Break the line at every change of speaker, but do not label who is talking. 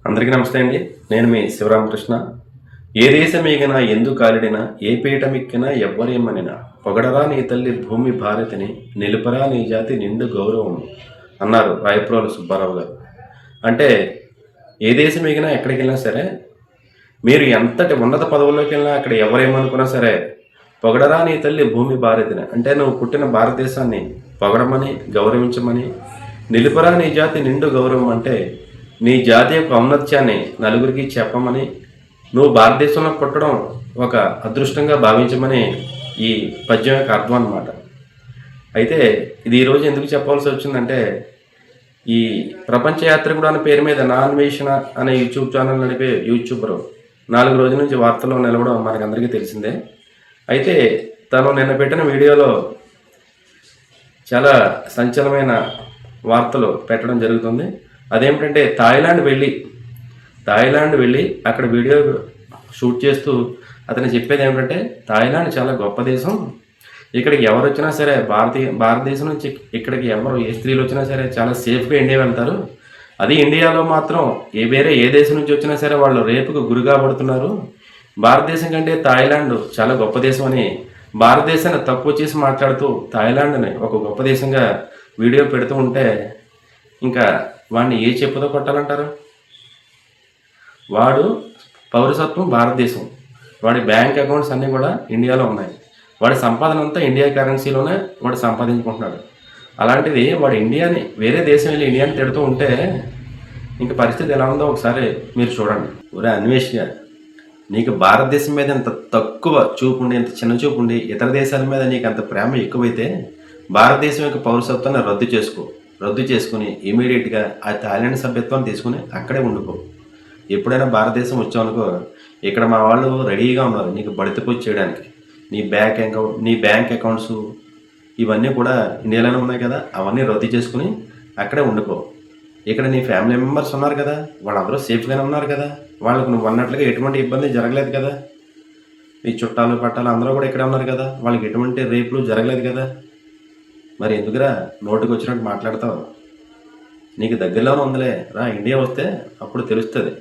అందరికీ నమస్తే అండి. నేను మీ శివరామకృష్ణ. ఏ దేశమేగినా ఎందు కాలిడినా ఏ పీఠమెక్కినా ఎవ్వరేమనినా పొగడరా నీ తల్లి భూమి భారతిని నిలుపరా నీ జాతి నిండు గౌరవము అన్నారు రాయప్రోలు సుబ్బారావు గారు. అంటే ఏ దేశమేగినా ఎక్కడికెళ్ళినా సరే మీరు ఎంతటి ఉన్నత పదవుల్లోకి వెళ్ళినా అక్కడ ఎవరేమనుకున్నా సరే పొగడరా నీ తల్లి భూమి భారతిని అంటే నువ్వు పుట్టిన భారతదేశాన్ని పొగడమని గౌరవించమని నిలుపరా నీ జాతి నిండు గౌరవం అంటే నీ జాతి యొక్క ఔన్నత్యాన్ని నలుగురికి చెప్పమని నువ్వు భారతదేశంలో పుట్టడం ఒక అదృష్టంగా భావించమని ఈ పద్యం యొక్క అర్థం అన్నమాట. అయితే ఇది ఈరోజు ఎందుకు చెప్పవలసి వచ్చిందంటే ఈ ప్రపంచ యాత్రికుడు అనే పేరు మీద నా అన్వేషణ అనే యూట్యూబ్ ఛానల్ నడిపే యూట్యూబరు 4 రోజుల నుంచి వార్తల్లో నిలవడం మనకందరికీ తెలిసిందే. అయితే తను నిన్న పెట్టిన వీడియోలో చాలా సంచలనమైన వార్తలు పెట్టడం జరుగుతుంది. అదేమిటంటే థాయిలాండ్ వెళ్ళి అక్కడ వీడియో షూట్ చేస్తూ అతను చెప్పేది ఏమిటంటే థాయిలాండ్ చాలా గొప్ప దేశం, ఇక్కడికి ఎవరు వచ్చినా సరే భారతదేశం నుంచి ఇక్కడికి ఎవరు ఏ స్త్రీలు వచ్చినా సరే చాలా సేఫ్గా ఇండియా వెళ్తారు. అది ఇండియాలో మాత్రం వేరే ఏ దేశం నుంచి వచ్చినా సరే వాళ్ళు రేపుకు గురిగా పడుతున్నారు. భారతదేశం కంటే థాయిలాండ్ చాలా గొప్ప దేశం అని భారతదేశాన్ని తక్కువ చేసి మాట్లాడుతూ థాయిలాండ్ని ఒక గొప్ప దేశంగా వీడియో పెడుతూ ఉంటే ఇంకా వాడిని ఏ చెప్పుతో కొట్టాలంటారు? వాడు పౌరసత్వం భారతదేశం, వాడి బ్యాంక్ అకౌంట్స్ అన్నీ కూడా ఇండియాలో ఉన్నాయి, వాడి సంపాదన అంతా ఇండియా కరెన్సీలోనే వాడు సంపాదించుకుంటున్నాడు. అలాంటిది వాడు ఇండియాని వేరే దేశం వెళ్ళి ఇండియాని తిడుతూ ఉంటే ఇంక పరిస్థితి ఎలా ఉందో ఒకసారి మీరు చూడండి. ఒరే అన్వేషణ, నీకు భారతదేశం మీద ఇంత తక్కువ చూపు ఉండి, ఇంత చిన్న చూపు ఉండి ఇతర దేశాల మీద నీకు అంత ప్రేమ ఎక్కువైతే భారతదేశం యొక్క పౌరసత్వాన్ని రద్దు చేసుకుని ఇమీడియట్గా ఆ థాయిలాండ్ సభ్యత్వాన్ని తీసుకుని అక్కడే ఉండిపో. ఎప్పుడైనా భారతదేశం వచ్చావనుకో, ఇక్కడ మా వాళ్ళు రెడీగా ఉన్నారు నీకు బడితపోయి చేయడానికి. నీ బ్యాంక్ అకౌంట్స్ ఇవన్నీ కూడా ఇండియాలోనే ఉన్నాయి కదా, అవన్నీ రద్దు చేసుకుని అక్కడే ఉండిపో. ఇక్కడ నీ ఫ్యామిలీ మెంబర్స్ ఉన్నారు కదా, వాళ్ళందరూ సేఫ్గానే ఉన్నారు కదా, వాళ్ళకు నువ్వు అన్నట్లుగా ఎటువంటి ఇబ్బంది జరగలేదు కదా, నీ చుట్టాలు పట్టాలు అందరూ కూడా ఇక్కడే ఉన్నారు కదా, వాళ్ళకి ఎటువంటి రేపులు జరగలేదు కదా, మరి ఎందుకురా నోటుకు వచ్చినట్టు మాట్లాడతావు? నీకు దగ్గరలోనే ఉందిలే, రా ఇండియా వస్తే అప్పుడు తెలుస్తుంది.